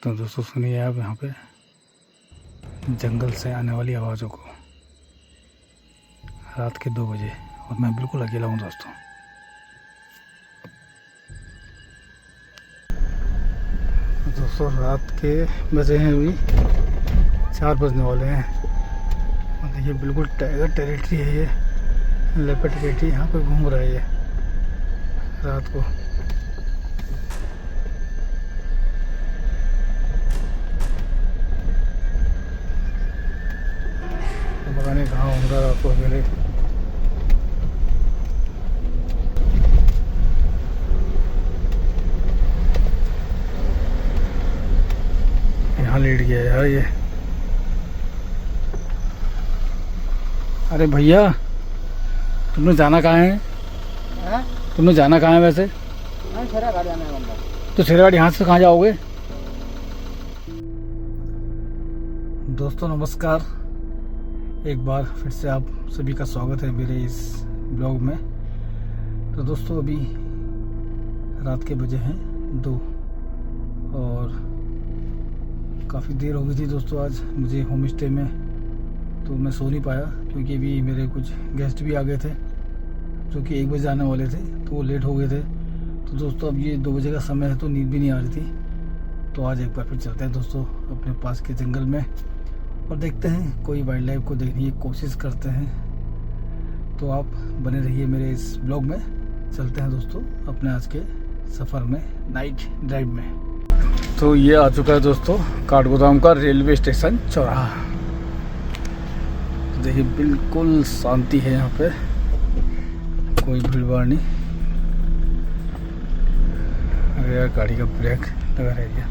तो दोस्तों सुनिए आप यहाँ पे जंगल से आने वाली आवाज़ों को, रात के 2 बजे, और मैं बिल्कुल अकेला हूँ दोस्तों। दोस्तों रात के बजे हैं अभी 4 बजने वाले हैं और देखिए बिल्कुल टाइगर टेरिटरी है ये, लेपर्ड टेरिटरी यहाँ पे घूम रहा है ये रात को। पता नहीं कहाँ घूम रहा रात को अकेले। यहाँ लेट गया यार ये। अरे भैया तुमने जाना कहाँ है? तुमने जाना कहाँ है वैसे? शेराघाट जाना है बंदा। तो शेराघाट यहाँ से कहाँ जाओगे? दोस्तों नमस्कार, एक बार फिर से आप सभी का स्वागत है मेरे इस ब्लॉग में। तो दोस्तों अभी रात के बजे हैं 2 और काफ़ी देर हो गई थी दोस्तों आज मुझे होम स्टे में, तो मैं सो नहीं पाया क्योंकि अभी मेरे कुछ गेस्ट भी आ गए थे जो कि 1 बजे आने वाले थे, तो वो लेट हो गए थे। तो दोस्तों अब ये 2 बजे का समय है तो नींद भी नहीं आ रही थी। तो आज एक बार फिर चलते हैं दोस्तों अपने पास के जंगल में और देखते हैं, कोई वाइल्ड लाइफ को देखने की कोशिश करते हैं। तो आप बने रहिए मेरे इस ब्लॉग में। चलते हैं दोस्तों अपने आज के सफ़र में, नाइट ड्राइव में। तो ये आ चुका है दोस्तों काठगोदाम का रेलवे स्टेशन चौराहा। तो देखिए बिल्कुल शांति है यहाँ पे, कोई भीड़ भाड़ नहीं। अरे यार गाड़ी का ब्रेक लगा रह गया।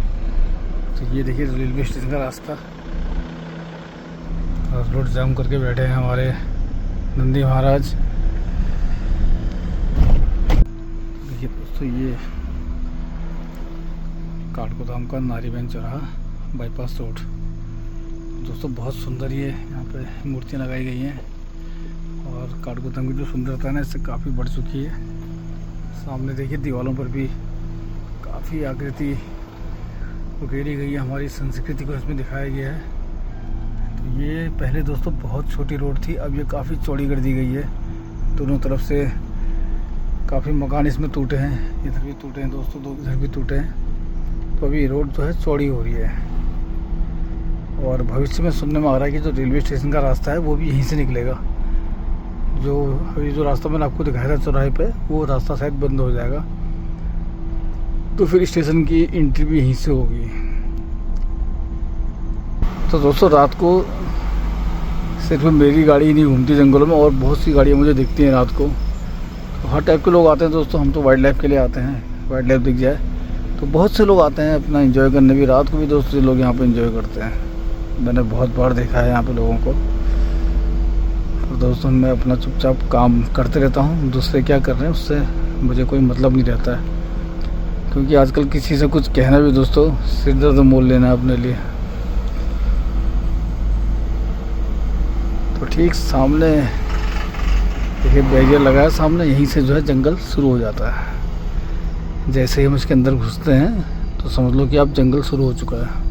तो ये देखिए रेलवे स्टेशन का रास्ता, और रोड जाम करके बैठे हैं हमारे नंदी महाराज। देखिए दोस्तों ये काठगोदाम का नारीबेन चौराहा बाईपास रोड। दोस्तों बहुत सुंदर ये यहाँ पे मूर्तियाँ लगाई गई हैं और काठगोदाम की जो सुंदरता है ना इससे काफ़ी बढ़ चुकी है। सामने देखिए दीवारों पर भी काफ़ी आकृति उकेरी गई है, हमारी संस्कृति को इसमें दिखाया गया है। तो ये पहले दोस्तों बहुत छोटी रोड थी, अब ये काफ़ी चौड़ी कर दी गई है। दोनों तरफ से काफ़ी मकान इसमें टूटे हैं, इधर भी टूटे हैं दोस्तों, 2 इधर भी टूटे हैं। तो अभी रोड जो है चौड़ी हो रही है और भविष्य में सुनने में आ रहा है कि जो रेलवे स्टेशन का रास्ता है वो भी यहीं से निकलेगा। जो अभी जो रास्ता मैंने आपको दिखाया था चौराहे पे, वो रास्ता शायद बंद हो जाएगा, तो फिर स्टेशन की एंट्री भी यहीं से होगी। तो दोस्तों रात को सिर्फ मेरी गाड़ी ही नहीं घूमती जंगलों में, और बहुत सी गाड़ियाँ मुझे दिखती हैं रात को। तो हर टाइप के लोग आते हैं दोस्तों, हम तो वाइल्ड लाइफ के लिए आते हैं, वाइल्ड लाइफ दिख जाए तो बहुत से लोग आते हैं अपना एंजॉय करने भी। रात को भी दोस्तों लोग यहाँ पे एंजॉय करते हैं, मैंने बहुत बार देखा है यहाँ पे लोगों को। तो दोस्तों मैं अपना चुपचाप काम करते रहता हूँ, दूसरे क्या कर रहे हैं उससे मुझे कोई मतलब नहीं रहता है, क्योंकि आजकल किसी से कुछ कहना भी दोस्तों सिर दर्द मोल लेना है अपने लिए। तो ठीक सामने देखिए बैरियर लगा है सामने, यहीं से जो है जंगल शुरू हो जाता है। जैसे ही हम इसके अंदर घुसते हैं तो समझ लो कि अब जंगल शुरू हो चुका है।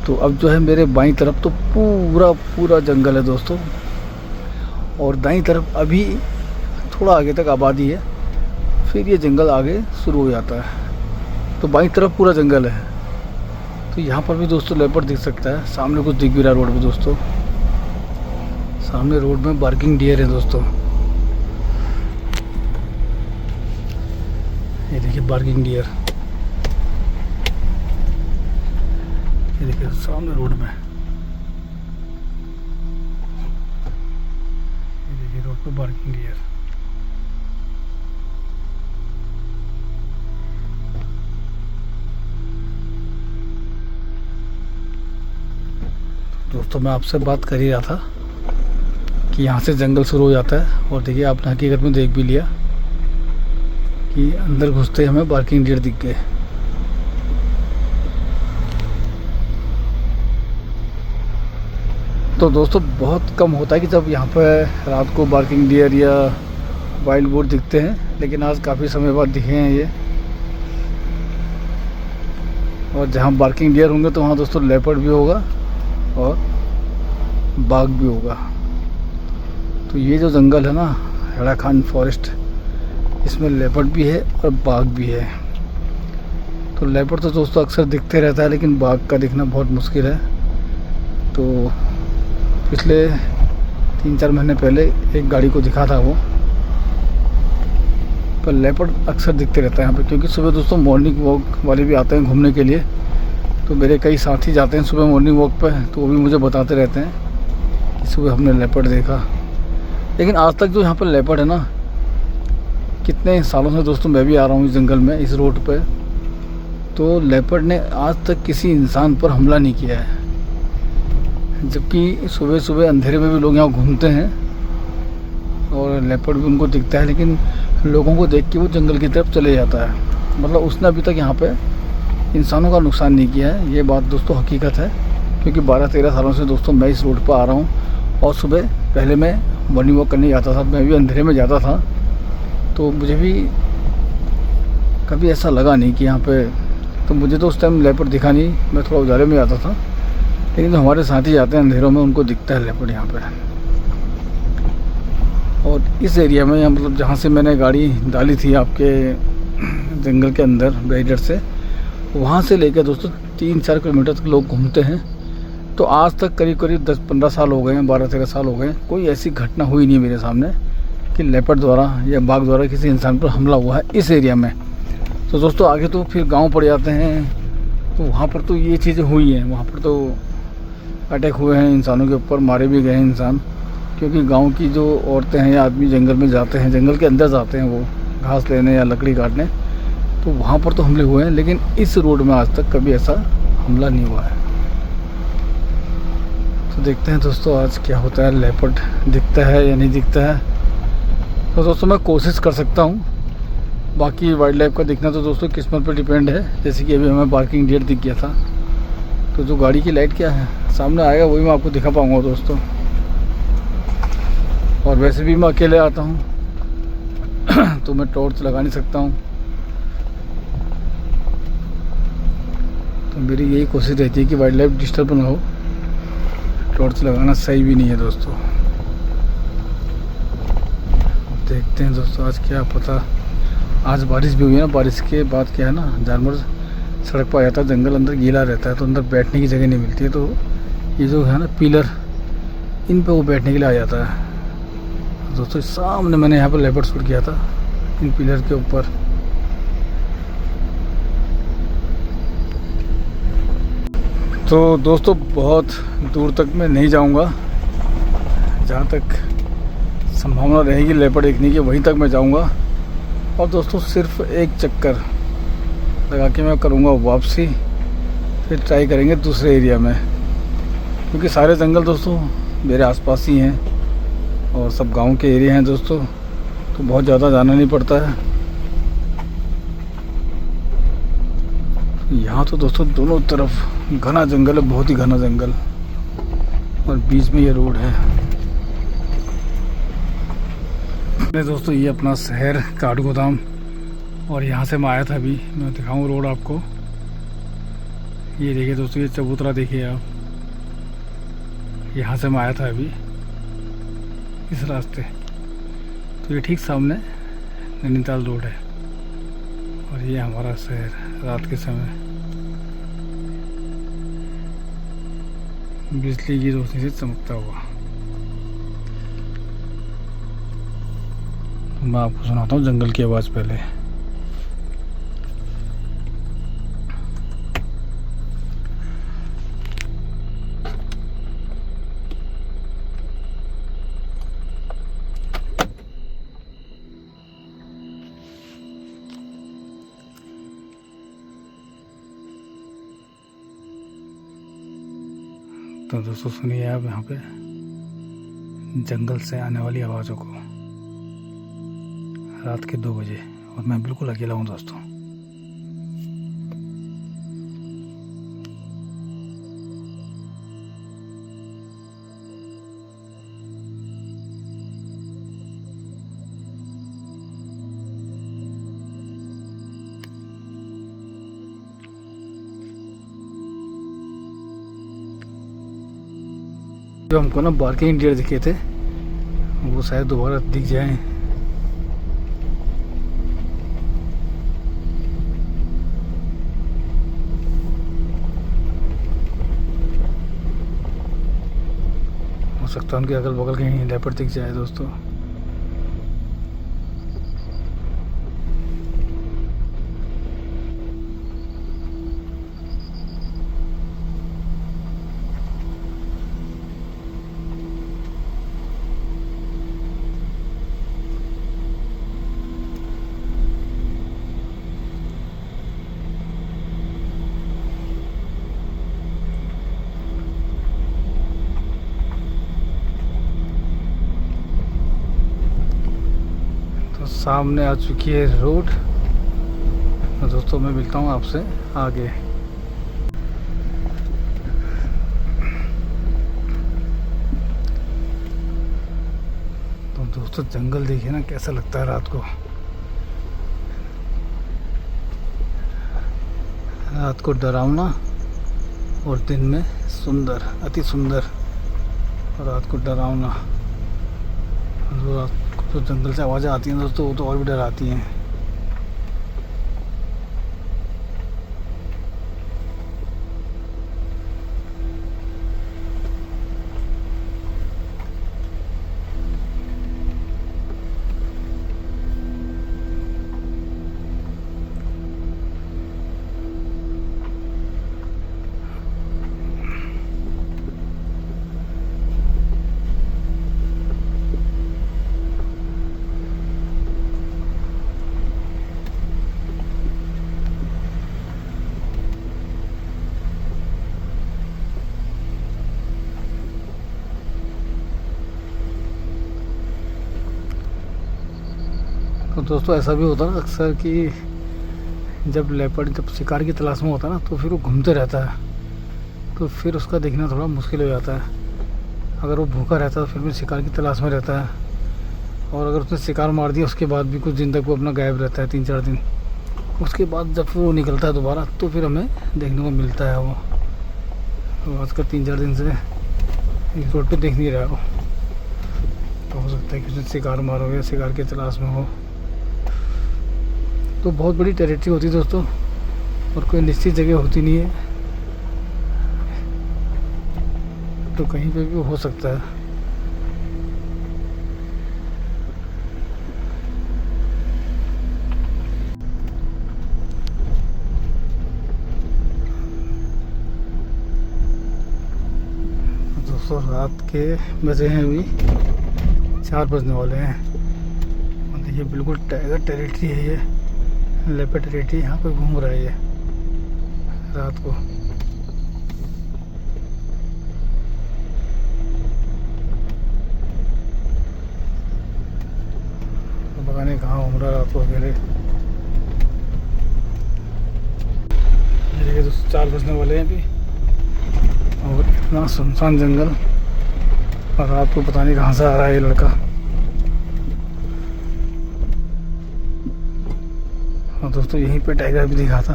तो अब जो है मेरे बाईं तरफ तो पूरा जंगल है दोस्तों, और दाईं तरफ अभी थोड़ा आगे तक आबादी है, फिर ये जंगल आगे शुरू हो जाता है। तो बाईं तरफ पूरा जंगल है। तो यहाँ पर भी दोस्तों लेपर्ड दिख सकता है, सामने कुछ दिख भी रहा है रोड पे दोस्तों। सामने रोड में बार्किंग डियर है दोस्तों, ये देखिए बार्किंग डियर, ये देखिए सामने रोड में, ये देखिए रोड पे बार्किंग डियर। दोस्तों मैं आपसे बात कर ही रहा था कि यहाँ से जंगल शुरू हो जाता है, और देखिए आपने हकीकत में देख भी लिया कि अंदर घुसते हमें पार्किंग डियर दिख गए। तो दोस्तों बहुत कम होता है कि जब यहाँ पर रात को पार्किंग डियर या वाइल्ड बोर दिखते हैं, लेकिन आज काफ़ी समय बाद दिखे हैं ये। और जहाँ बार्किंग डियर होंगे तो वहाँ दोस्तों लेपर्ड भी होगा और बाघ भी होगा। तो ये जो जंगल है ना, हेड़ा खान फॉरेस्ट, इसमें लेपर्ड भी है और बाघ भी है। तो लेपर्ड तो दोस्तों अक्सर दिखते रहता है, लेकिन बाघ का दिखना बहुत मुश्किल है। तो पिछले 3-4 महीने पहले एक गाड़ी को दिखा था वो, पर लेपर्ड अक्सर दिखते रहता है यहाँ पे, क्योंकि सुबह दोस्तों मॉर्निंग वॉक वाले भी आते हैं घूमने के लिए। तो मेरे कई साथी जाते हैं सुबह मॉर्निंग वॉक पे, तो वो भी मुझे बताते रहते हैं कि सुबह हमने लेपर्ड देखा। लेकिन आज तक जो यहाँ पर लेपर्ड है ना, कितने सालों से दोस्तों मैं भी आ रहा हूँ इस जंगल में, इस रोड पे, तो लेपर्ड ने आज तक किसी इंसान पर हमला नहीं किया है। जबकि सुबह सुबह अंधेरे में भी लोग यहाँ घूमते हैं और लेपर्ड भी उनको दिखता है, लेकिन लोगों को देख के वो जंगल की तरफ चले जाता है। मतलब उसने अभी तक यहाँ पे इंसानों का नुकसान नहीं किया है। ये बात दोस्तों हकीकत है, क्योंकि 12-13 सालों से दोस्तों मैं इस रोड पर आ रहा हूँ। और सुबह पहले मैं मॉर्निंग वॉक करने जाता था, मैं भी अंधेरे में जाता था, तो मुझे भी कभी ऐसा लगा नहीं कि यहाँ पे, तो मुझे तो उस टाइम लेपर्ड दिखा नहीं, मैं थोड़ा उजाले में आता था। लेकिन जो हमारे साथी जाते हैं अंधेरों में, उनको दिखता है लेपर्ड यहाँ पे। और इस एरिया में, मतलब जहाँ से मैंने गाड़ी डाली थी आपके जंगल के अंदर बैरियर से, वहाँ से लेकर दोस्तों 3-4 किलोमीटर तक लोग घूमते हैं। तो आज तक करीब करीब 10-15 साल हो गए हैं, 12-13 साल हो गए, कोई ऐसी घटना हुई नहीं मेरे सामने कि लेपर्ड द्वारा या बाघ द्वारा किसी इंसान पर हमला हुआ है इस एरिया में। तो दोस्तों आगे तो फिर गांव पड़ जाते हैं, तो वहाँ पर तो ये चीज़ें हुई हैं। वहाँ पर तो अटैक हुए हैं इंसानों के ऊपर, मारे भी गए हैं इंसान, क्योंकि गांव की जो औरतें हैं या आदमी जंगल में जाते हैं, जंगल के अंदर जाते हैं वो घास लेने या लकड़ी काटने, तो वहाँ पर तो हमले हुए हैं। लेकिन इस रोड में आज तक कभी ऐसा हमला नहीं हुआ है। तो देखते हैं दोस्तों आज क्या होता है, लेपर्ड दिखता है या नहीं दिखता है। तो दोस्तों मैं कोशिश कर सकता हूँ, बाकी वाइल्ड लाइफ का दिखना तो दोस्तों किस्मत पर डिपेंड है। जैसे कि अभी हमें पार्किंग डियर दिख गया था, तो जो गाड़ी की लाइट क्या है सामने आएगा वही मैं आपको दिखा पाऊँगा दोस्तों। और वैसे भी मैं अकेले आता हूँ तो मैं टॉर्च लगा नहीं सकता हूँ। तो मेरी यही कोशिश रहती है कि वाइल्ड लाइफ डिस्टर्ब ना हो। टॉर्च लगाना सही भी नहीं है दोस्तों। देखते हैं दोस्तों आज क्या पता। आज बारिश भी हुई है ना, बारिश के बाद क्या है ना, जानवर सड़क पर आ जाता है, जंगल अंदर गीला रहता है, तो अंदर बैठने की जगह नहीं मिलती है। तो ये जो है ना पिलर, इन पे वो बैठने के लिए आ जाता है। दोस्तों सामने मैंने यहाँ पर लेपर्ड शूट किया था, इन पिलर के ऊपर। तो दोस्तों बहुत दूर तक मैं नहीं जाऊँगा, जहाँ तक संभावना रहेगी लेपर्ड देखने की वहीं तक मैं जाऊँगा। और दोस्तों सिर्फ एक चक्कर लगा के मैं करूँगा वापसी, फिर ट्राई करेंगे दूसरे एरिया में, क्योंकि सारे जंगल दोस्तों मेरे आसपास ही हैं और सब गांव के एरिया हैं दोस्तों, तो बहुत ज़्यादा जाना नहीं पड़ता है। यहाँ तो दोस्तों दोनों तरफ घना जंगल है, बहुत ही घना जंगल, और बीच में ये रोड है। दोस्तों ये अपना शहर काठगोदाम, और यहाँ से मैं आया था, अभी मैं दिखाऊँ रोड आपको। ये देखिए दोस्तों, ये चबूतरा देखिए आप, यहाँ से मैं आया था अभी इस रास्ते। तो ये ठीक सामने नैनीताल रोड है, और ये हमारा शहर रात के समय बिजली की रोशनी से चमकता हुआ। मैं आपको सुनाता हूँ जंगल की आवाज़ पहले। तो दोस्तों सुनिए आप यहाँ पे जंगल से आने वाली आवाज़ों को, रात के 2 बजे, और मैं बिल्कुल अकेला हूँ दोस्तों। जो हमको ना बार्किंग डियर दिखे थे वो शायद दोबारा दिख जाए। हो सकता है उनके अगल बगल कहीं लेपर्ड दिख जाए दोस्तों। सामने आ चुकी है रोड। तो दोस्तों मैं मिलता हूँ आपसे आगे। तो दोस्तों जंगल देखिए ना कैसा लगता है रात को। रात को डरावना और दिन में सुंदर, अति सुंदर। रात को डरावना। जो रात तो जंगल से आवाज़ें आती हैं दोस्तों वो तो और भी डराती हैं। तो दोस्तों ऐसा भी होता है ना अक्सर कि जब लेपर्ड जब शिकार की तलाश में होता है ना तो फिर वो घूमते रहता है, तो फिर उसका देखना थोड़ा मुश्किल हो जाता है। अगर वो भूखा रहता है तो फिर भी शिकार की तलाश में रहता है, और अगर उसने शिकार मार दिया उसके बाद भी कुछ दिन तक वो अपना गायब रहता है, 3-4 दिन। उसके बाद जब वो निकलता है दोबारा तो फिर हमें देखने को मिलता है वो। तो आजकल 3-4 दिन से इस रोड पे देख नहीं रहा हो, तो हो सकता है कि उसने शिकार मारा हो या शिकार की तलाश में हो। तो बहुत बड़ी टेरिटरी होती है दोस्तों, और कोई निश्चित जगह होती नहीं है, तो कहीं पे भी हो सकता है। दोस्तों रात के बजे हैं अभी 4 बजने वाले हैं। और देखिए बिल्कुल टाइगर टेरिटरी है ये, लेपर्ड टेरिटरी। यहाँ पे घूम रहा है ये रात को। तो पता नहीं कहाँ घूम रहा है रात को अकेले। देखिए दोस्तों 4 बजने वाले हैं अभी, और इतना सुनसान जंगल, और रात को पता नहीं कहाँ से आ रहा है ये लड़का। और दोस्तों यहीं पे टाइगर भी दिखा था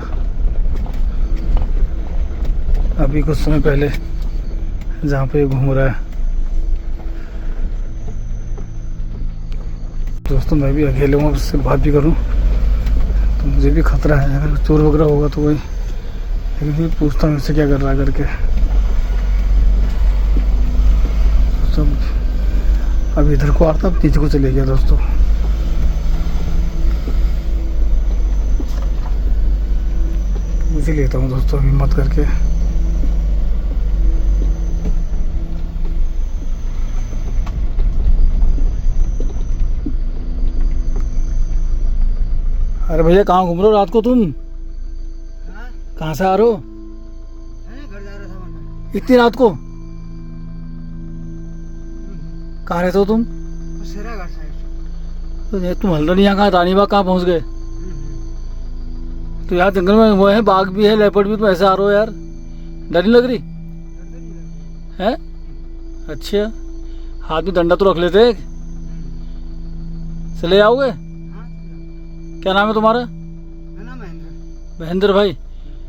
अभी कुछ समय पहले, जहाँ पे घूम रहा है। दोस्तों मैं भी अकेले हूँ, उससे बात भी करूँ तो मुझे भी खतरा है, अगर चोर वगैरह होगा तो वही, लेकिन फिर पूछता हूँ इससे क्या कर रहा है करके। सब अब इधर को आता, अब नीचे को चले गया दोस्तों। मुझे लेता हूँ दोस्तों हिम्मत करके। अरे भैया कहाँ घूम रहे हो रात को तुम? कहाँ से आ रहे हो? घर जा रहा था वरना। इतनी रात को कहाँ रहते हो तुम? सेरा घाट साइड। तो ये तुम हल्द्वानी यहाँ कहाँ, रानी बाग कहाँ पहुँच गए? तो यहाँ जंगल में वो है, बाघ भी है, लेपर्ड भी, तुम ऐसे आ रहे हो यार, डर नहीं लग रही है? अच्छा हाथ में डंडा तो रख लेते, चले आओगे? क्या नाम है तुम्हारा? महेंद्र भाई।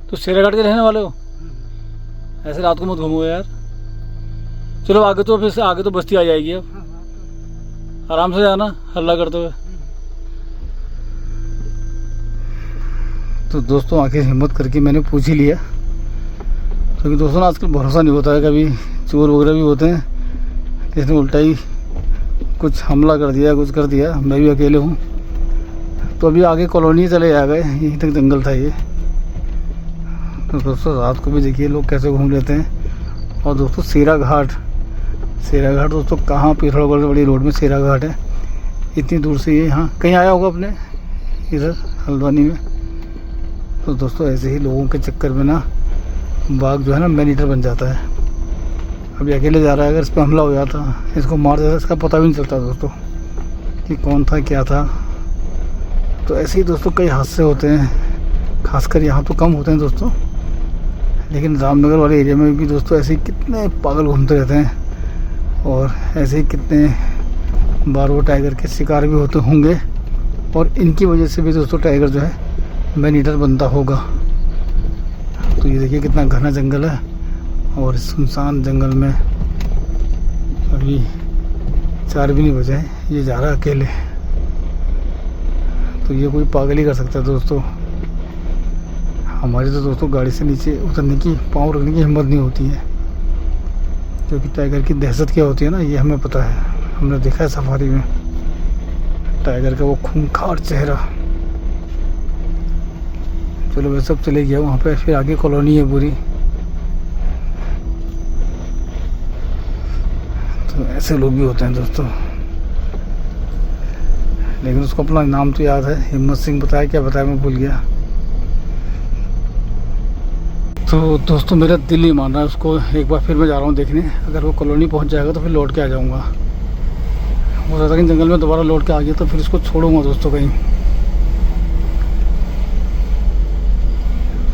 तो शेराघाट के रहने वाले हो? ऐसे रात को मत घूमो यार। चलो आगे तो फिर से आगे तो बस्ती आ जाएगी अब। हाँ हाँ तो आराम से जाना हल्ला करते हुए। तो दोस्तों आखिर हिम्मत करके मैंने पूछ ही लिया, क्योंकि दोस्तों आजकल भरोसा नहीं होता है। कभी चोर वगैरह भी होते हैं, किसी ने उल्टा ही कुछ हमला कर दिया, कुछ कर दिया। मैं भी अकेले हूँ। तो अभी आगे कॉलोनी चले आ गए, यहीं तक जंगल था ये। तो दोस्तों रात को भी देखिए लोग कैसे घूम लेते हैं। और दोस्तों सेरा घाट दोस्तों कहाँ पिथौरागढ़ बड़ी रोड में सेरा घाट है। इतनी दूर से ये यहाँ कहीं आया होगा अपने इधर हल्द्वानी में। तो दोस्तों ऐसे ही लोगों के चक्कर में ना बाघ जो है ना मैन ईटर बन जाता है। अभी अकेले जा रहा है, अगर इस पर हमला हो जाता, इसको मार देता, इसका पता भी नहीं चलता दोस्तों कि कौन था क्या था। तो ऐसे ही दोस्तों कई हादसे होते हैं, खासकर यहाँ तो कम होते हैं दोस्तों, लेकिन रामनगर वाले एरिया में भी दोस्तों ऐसे ही कितने पागल घूमते रहते हैं। और ऐसे ही कितने बार वो टाइगर के शिकार भी होते होंगे, और इनकी वजह से भी दोस्तों टाइगर जो है मैन ईटर बनता होगा। तो ये देखिए कितना घना जंगल है, और इस सुनसान जंगल में अभी 4 भी नहीं बजे हैं, ये जा रहा है अकेले। तो ये कोई पागल ही कर सकता है दोस्तों। हमारी तो दोस्तों गाड़ी से नीचे उतरने की, पाँव रखने की हिम्मत नहीं होती है, क्योंकि टाइगर की दहशत क्या होती है ना, ये हमें पता है। हमने देखा है सफारी में टाइगर का वो खूंखार चेहरा। चलो वह सब चले गया वहाँ पे, फिर आगे कॉलोनी है पूरी। तो ऐसे लोग भी होते हैं दोस्तों, लेकिन उसको अपना नाम तो याद है, हिम्मत सिंह बताया, क्या बताया मैं भूल गया। तो दोस्तों मेरा दिल नहीं मान रहा है उसको, एक बार फिर मैं जा रहा हूँ देखने। अगर वो कॉलोनी पहुँच जाएगा तो फिर लौट के आ जाऊँगा। हो सकता है कि जंगल में दोबारा लौट के आ गया तो फिर इसको छोड़ूंगा दोस्तों कहीं।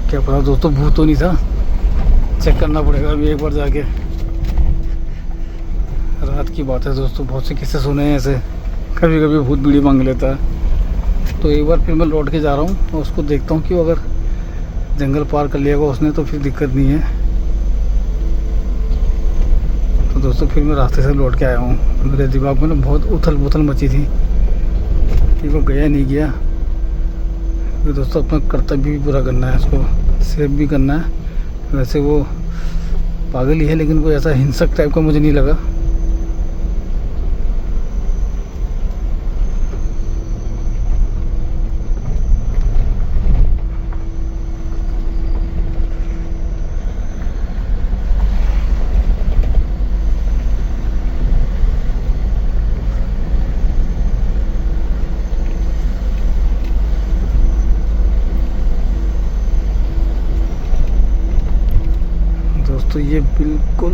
क्या पता दोस्तों भूत तो नहीं था, चेक करना पड़ेगा अभी एक बार जाके। रात की बात है दोस्तों, बहुत से किस्से सुने हैं ऐसे, कभी कभी भूत बीड़ी मांग लेता है। तो एक बार फिर मैं लौट के जा रहा हूँ और उसको देखता हूँ कि अगर जंगल पार कर लिया होगा उसने तो फिर दिक्कत नहीं है। तो दोस्तों फिर मैं रास्ते से लौट के आया हूँ। मेरे दिमाग में ना बहुत उथल पुथल मची थी कि वो गया नहीं गया। तो दोस्तों अपना कर्तव्य भी पूरा करना है, इसको सेव भी करना है। वैसे वो पागल ही है, लेकिन कोई ऐसा हिंसक टाइप का मुझे नहीं लगा। तो ये बिल्कुल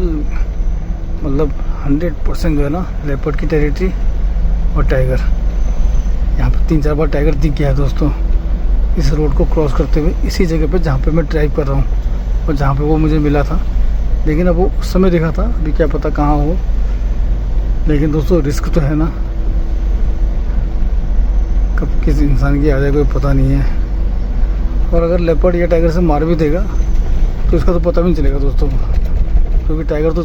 मतलब 100% जो है ना लेपर्ड की टेरिटरी और टाइगर। यहाँ पे 3-4 बार टाइगर दिख गया है दोस्तों, इस रोड को क्रॉस करते हुए, इसी जगह पे जहाँ पे मैं ड्राइव कर रहा हूँ और जहाँ पे वो मुझे मिला था। लेकिन अब वो उस समय देखा था, अभी क्या पता कहाँ हो। लेकिन दोस्तों रिस्क तो है ना, कब किस इंसान की आ जाए कोई पता नहीं है। और अगर लेपर्ड या टाइगर से मार भी देगा तो इसका तो पता भी नहीं चलेगा दोस्तों, क्योंकि टाइगर तो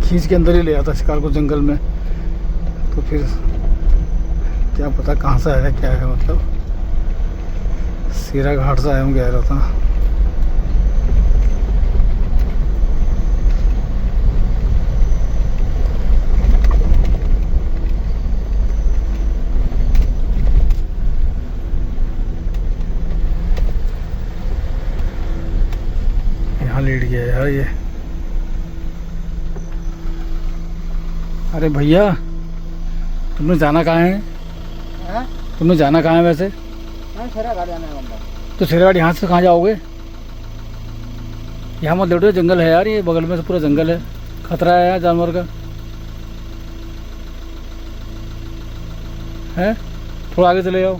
खींच के अंदर ही ले आता शिकार को जंगल में। तो फिर क्या पता कहाँ से आया क्या है, मतलब सेरा घाट से आया हूँ कह रहा था। लेट गया यार ये। अरे भैया तुमने जाना कहाँ है? तुमने जाना कहाँ है वैसे? सेरा घाट जाना है बंदा। तो सेरा घाट यहाँ से कहाँ जाओगे? यहाँ मत लेटो, जंगल है यार, ये बगल में से पूरा जंगल है, खतरा है यार जानवर का है। थोड़ा आगे चले जाओ।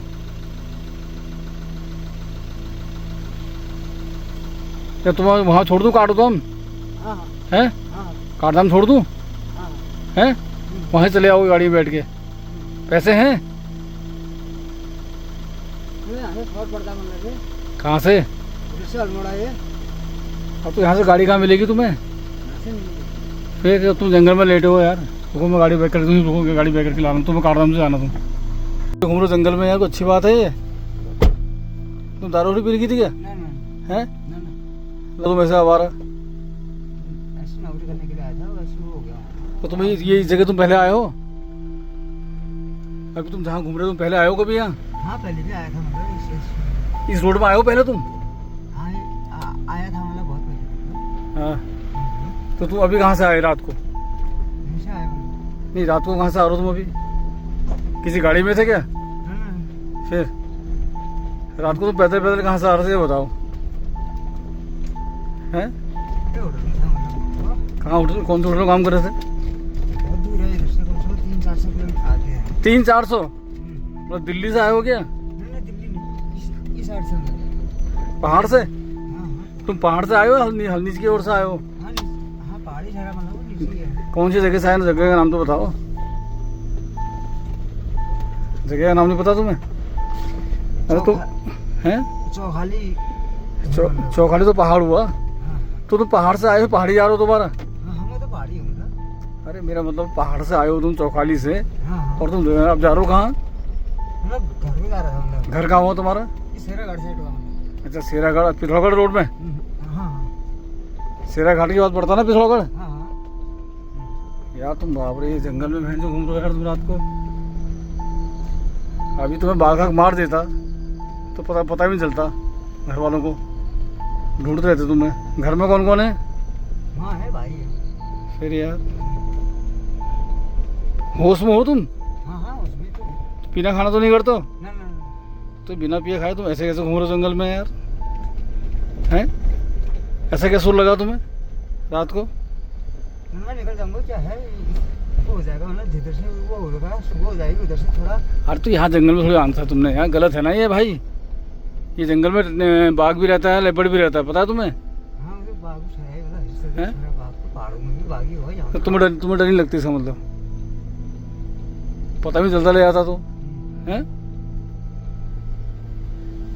क्या तुम वहाँ छोड़ दूँ, काट दो हम? हाँ हैं? हाँ काट दाम छोड़ दूँ? हाँ हैं? वहाँ चले आओगे गाड़ी में बैठ के। पैसे हैं? बहुत पड़ता है। कहाँ से? अल्मोड़ा ये। अब तो यहाँ से गाड़ी कहाँ मिलेगी तुम्हें? फिर तुम जंगल में लेटे हो यार, रुको मैं गाड़ी बैक कर दूँ, रुको गाड़ी बैक करके लाना, तुम्हें काटदाम से जाना, तुम घूम रहे हो जंगल में यार, कोई अच्छी बात है ये? तुम दारू पी रखी थी क्या? ना ना हैं? ना ना, तुम ऐसे आवारा, ऐसे नौकरी करने के लिए आया था, वैसे हो गया। तो तुम ये जगह तुम पहले आए हो? अभी तुम जहाँ घूम रहे हो तुम पहले आए हो कभी यहाँ? हाँ पहले भी आया था मतलब इस रोड में आए हो पहले तुम? हाँ आया था मतलब बहुत पहले। हाँ, तो तुम अभी कहाँ से आए रात को? हमेशा आया हूँ। नहीं, रात को कहाँ से आ रहे हो तुम अभी? किसी गाड़ी में थे क्या? ना ना, फिर रात को तुम पैदल पैदल कहाँ से आ रहे थे ये बताओ? हैं? ये होटल में था मतलब, कहाँ होटल, कौन से होटल में काम कर रहे थे? बहुत दूर है इधर से, कम से कम 300-400 किलोमीटर आगे है। 300-400? मतलब दिल्ली से आए हो क्या? नहीं दिल्ली नहीं, इस साइड से अंदर। पहाड़ से? हाँ हाँ तुम पहाड़ से आए हो, हल्नीच की ओर से आए हो? हाँ हाँ, पहाड़ी जगह मतलब वो नीचे ही है। कौन सी जगह से आए ना, जगह का नाम तो बताओ। जगह का नाम नहीं पता तुम्हें? अरे तो हैं? चौखाली। चौखाली तो पहाड़ हुआ, हाँ तो तुम पहाड़ से आए हो, पहाड़ी जा रहे हो दोबारा? हाँ, हम तो पहाड़ी हूँ ना। अरे मेरा मतलब पहाड़ से आए हो तुम चौखाली से, हाँ हाँ, और तुम अब जा रहे हो कहाँ? मतलब घर में जा रहा था मतलब, घर कहाँ हुआ तुम्हारा? इस सेरागढ़ साइड हुआ मतलब। अच्छा, सेरागढ़, पिथौरागढ़ रोड में? हाँ हाँ सेराघाट की बात पड़ता ना पिथौरागढ़? हाँ हाँ। यार तुम बाप रे, जंगल में भैंस घूम रहे हो यार तुम रात को। अभी तुम्हें बाघ मार देता तो पता भी नहीं चलता, घर वालों को ढूंढते रहते तुम्हें। घर में कौन कौन है? हाँ है भाई है। फिर यार होश में हो तुम? हाँ हाँ उसमें तो पीना खाना तो नहीं करते हो? ना ना ना। तो बिना पिए खाए तुम ऐसे कैसे घूम रहे हो जंगल में यार? हैं? ऐसा क्या सुर लगा तुम्हें रात को? मैं निकल जाऊंगा, क्या है वो हो जाएगा मतलब, जिधर से वो होगा सुबह हो जाएगी, उधर से थोड़ा। अरे तो यहाँ जंगल में थोड़ी आंसर तुमने, यहाँ गलत है ना ये भाई। ये जंगल में बाघ भी रहता है, लेपर्ड भी रहता है, पता है तुम्हें? हाँ मुझे बाघ है मतलब, हिस्से हैं? से बाघ तो पहाड़ों में भी बाघी हुआ यहाँ। तो तुम्हें डर नहीं लगती इसका मतलब? पता भी चलता ले जाता तो हैं?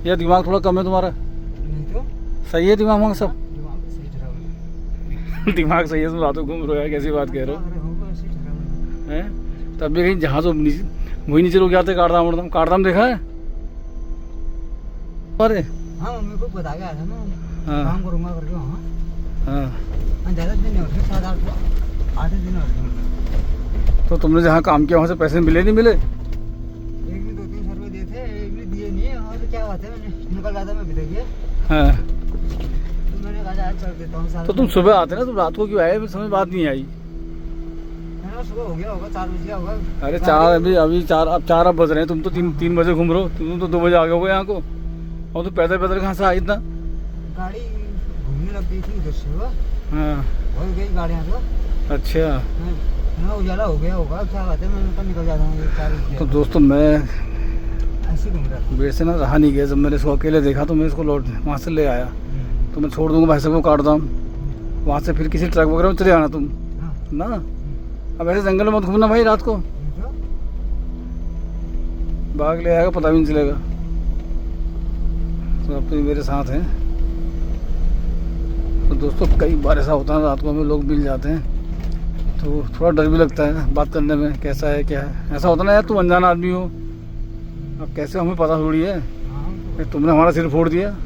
या दिमाग थोड़ा कम है तुम्हारा? नहीं तो सही है दिमाग वामाग सब? दिमाग तो सही ठहरा हुआ दिमाग सही है, तुम रात को घूम रहे हो यार, कैसी बात कह रहे हो? अरे होगा सही ठहरा हुआ। हैं? तब भी कहीं जहाँ तो वही नीचे रुक जाते, काटदाम उड़दाम। काटदाम देखा है? अरे हाँ मम्मी को बता के आया था ना, हाँ काम करूँगा करके वहाँ। हाँ, ज़्यादा दिन नहीं होते, 7-8 दिन होते। तो तुमने जहाँ काम किया वहाँ से पैसे मिले नहीं मिले? एक में 2-3 सौ रुपये दिए थे, एक में दिए नहीं। और तो क्या बात है, मैंने निकल रहा था मैं भीतर के, हाँ, तो मैंने कहा आज चल देता हूँ साथ तो तुम में। सुबह आते ना, तुम रात को क्यों आए? समझ बात नहीं आई। मैंने कहा सुबह हो गया होगा, 4 बजे होगा। अरे 4 अभी 4 अब 4 अब बज रहे हैं, तुम तो 3 बजे घूम रहे हो, तुम तो 2 बजे आ गए हो यहाँ को। और तुम पैदल पैदल कहाँ से आई इतना? गाड़ी घूमने लग गई थी उधर से, वो हाँ हो गई गाड़ियाँ तो। अच्छा, मैं उजाला हो गया होगा, क्या बात है, मैं ऊपर निकल जाता हूँ 4 बजे। तो दोस्तों मैं ऐसे घूम रहा था। बेर से ना रहा नहीं गया, जब मैंने इसको अकेले देखा तो मैं इसको लौट वहाँ से ले आया। तो मैं छोड़ दूंगा भाई साहब को, काटदाम वहाँ से फिर किसी ट्रक वगैरह में चले आना तुम हाँ ना। अब ऐसे जंगल में मत घूमना भाई रात को, तो बाघ ले आएगा पता भी नहीं चलेगा। तो आप तो मेरे साथ हैं। तो दोस्तों कई बार ऐसा होता है, रात को हमें लोग मिल जाते हैं तो थोड़ा डर भी लगता है बात करने में, कैसा है क्या है। ऐसा होता ना यार, तुम अनजान आदमी हो, अब कैसे हमें पता थोड़ी है हाँ कि तुमने हमारा सिर फोड़ दिया। तो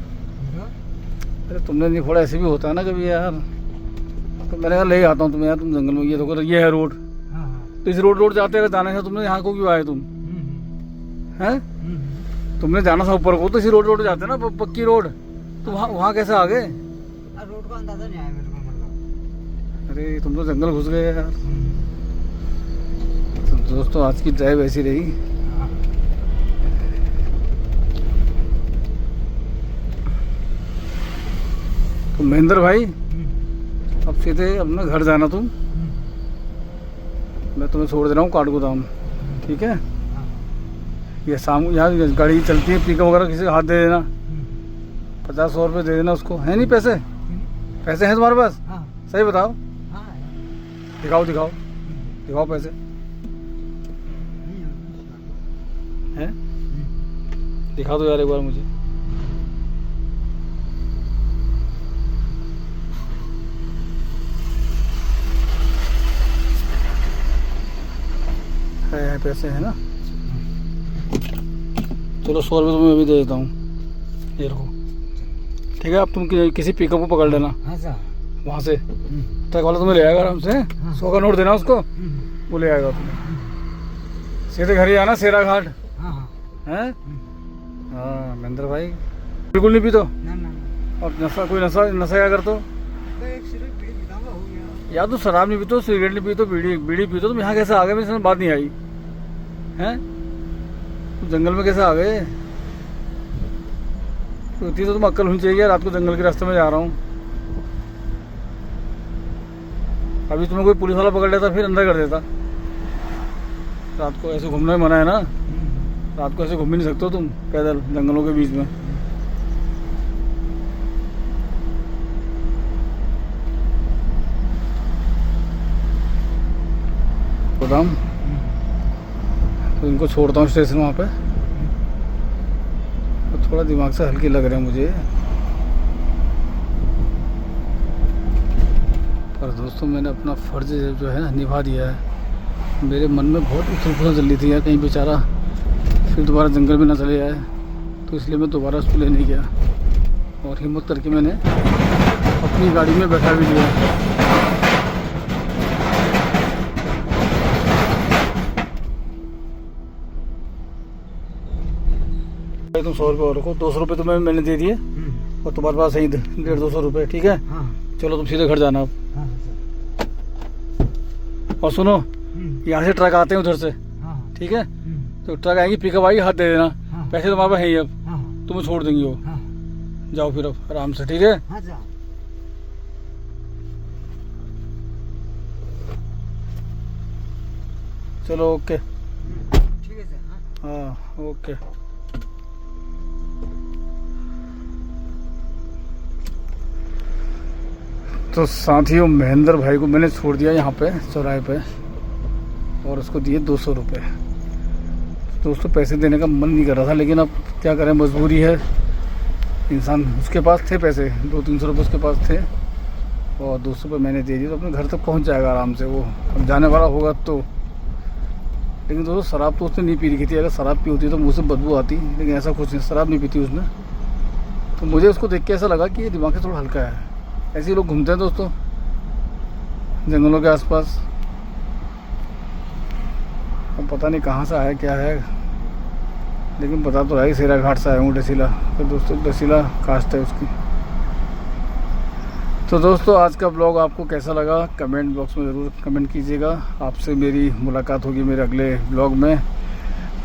अरे तुमने नहीं फोड़ा, ऐसे भी होता है ना कभी यार। तो मैंने कहा ले आता हूँ तुम्हें यार, तुम जंगल में, ये देखो ये है रोड। हाँ हाँ तो इस रोड जाते अगर जाना है, तुमने यहाँ को क्यों आए तुम? हैं? तुमने जाना था ऊपर को, तो इसी रोड जाते ना, पक्की रोड। तो वहाँ कैसे आ गए? रोड का अंदाजा नहीं आया मेरे को मतलब। अरे तुम तो जंगल घुस गए यार। तो दोस्तों आज की ड्राइव ऐसी रही। तो महेंद्र भाई अब सीधे अपना घर जाना तुम, मैं तुम्हें छोड़ दे रहा हूँ काठगोदाम, ठीक है? ये शाम यहाँ गाड़ी चलती है, पिकअप वगैरह किसी का हाथ दे देना, 50-100 रुपये दे देना उसको। है नहीं पैसे? पैसे हैं तुम्हारे पास? हाँ सही बताओ, हाँ दिखाओ पैसे हैं? दिखा दो यार एक बार मुझे। पैसे है ना। चलो 100 रुपये तुम्हें अभी दे देता हूँ, ये रखो, ठीक है। अब तुम किसी पिकअप को पकड़ लेना हाँ सर। वहाँ से, ट्रक वाला तुम्हें ले आएगा आराम से। 100 का नोट देना उसको, वो ले आएगा तुम्हें। सीधे घर ही आना, सेरा घाट हाँ हाँ है। हाँ महेंद्र भाई बिल्कुल नहीं पीतो। ना ना ना। और नशा, कोई नशा नशा क्या करते हो? मैं एक सिगरेट बीड़ी पीताऊंगा, हो गया। या तो शराब नहीं पीतो, सिगरेट नहीं पीतो, बीड़ी पीतो। तुम यहाँ कैसे आ गए? मेरे समझ बात नहीं आई हैं। तुम जंगल में कैसे आ गए? तो इतनी तो तुम अक्ल होनी चाहिए। रात को जंगल के रास्ते में जा रहा हूँ, अभी तुम्हें कोई पुलिस वाला पकड़ लेता फिर अंदर कर देता। रात को ऐसे घूमना ही मना है ना, रात को ऐसे घूम ही नहीं सकते हो तुम पैदल जंगलों के बीच में। गोदाम तो इनको छोड़ता हूँ स्टेशन वहाँ पे। तो थोड़ा दिमाग से हल्के लग रहे हैं मुझे, पर दोस्तों मैंने अपना फ़र्ज जो है ना निभा दिया है। मेरे मन में बहुत उथल पुथल चल रही थी यार, कहीं बेचारा फिर दोबारा जंगल में ना चले जाए, तो इसलिए मैं दोबारा उसको लेने गया और हिम्मत करके मैंने अपनी गाड़ी में बैठा भी लिया। तुम 100 रुपये और रखो, 200 रुपये तुम्हें मैंने दे दिए और तुम्हारे पास सही 150-200 रुपये, ठीक है। हाँ चलो तुम सीधे घर जाना अब। हाँ सर। और सुनो, यहाँ से ट्रक आते हैं उधर से, हाँ ठीक है। तो ट्रक आएगी, पिकअप आएगी, हाथ दे देना। हाँ। पैसे तुम्हारे पास है ही, अब हाँ तुम्हें छोड़ देंगी वो। हाँ जाओ फिर अब आराम से, ठीक है। हाँ सर। चलो ओके। ठीक है सर। हाँ हाँ ओके। तो साथियों महेंद्र भाई को मैंने छोड़ दिया यहाँ पे चौराहे पे और उसको दिए 200 रुपये। दोस्तों पैसे देने का मन नहीं कर रहा था, लेकिन अब क्या करें, मजबूरी है इंसान। उसके पास थे पैसे, 200-300 रुपये उसके पास थे और 200 रुपये मैंने दे दिए, तो अपने घर तक पहुँच जाएगा आराम से वो। अब जाने वाला होगा तो। लेकिन दोस्तों शराब तो उसने नहीं पी रखी थी, अगर शराब पी होती तो मुँह से बदबू आती, लेकिन ऐसा कुछ नहीं, शराब नहीं पीती उसने। तो मुझे उसको देख के ऐसा लगा कि ये दिमाग से थोड़ा हल्का है। ऐसे ही लोग घूमते हैं दोस्तों जंगलों के आसपास। अब पता नहीं कहाँ से आया क्या है, लेकिन पता तो है सेरा घाट से आया हूँ, डसीला। तो दोस्तों डसीला कास्ट है उसकी। तो दोस्तों आज का ब्लॉग आपको कैसा लगा कमेंट बॉक्स में ज़रूर कमेंट कीजिएगा। आपसे मेरी मुलाकात होगी मेरे अगले ब्लॉग में।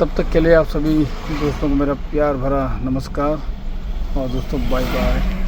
तब तक के लिए आप सभी दोस्तों को मेरा प्यार भरा नमस्कार और दोस्तों बाय बाय।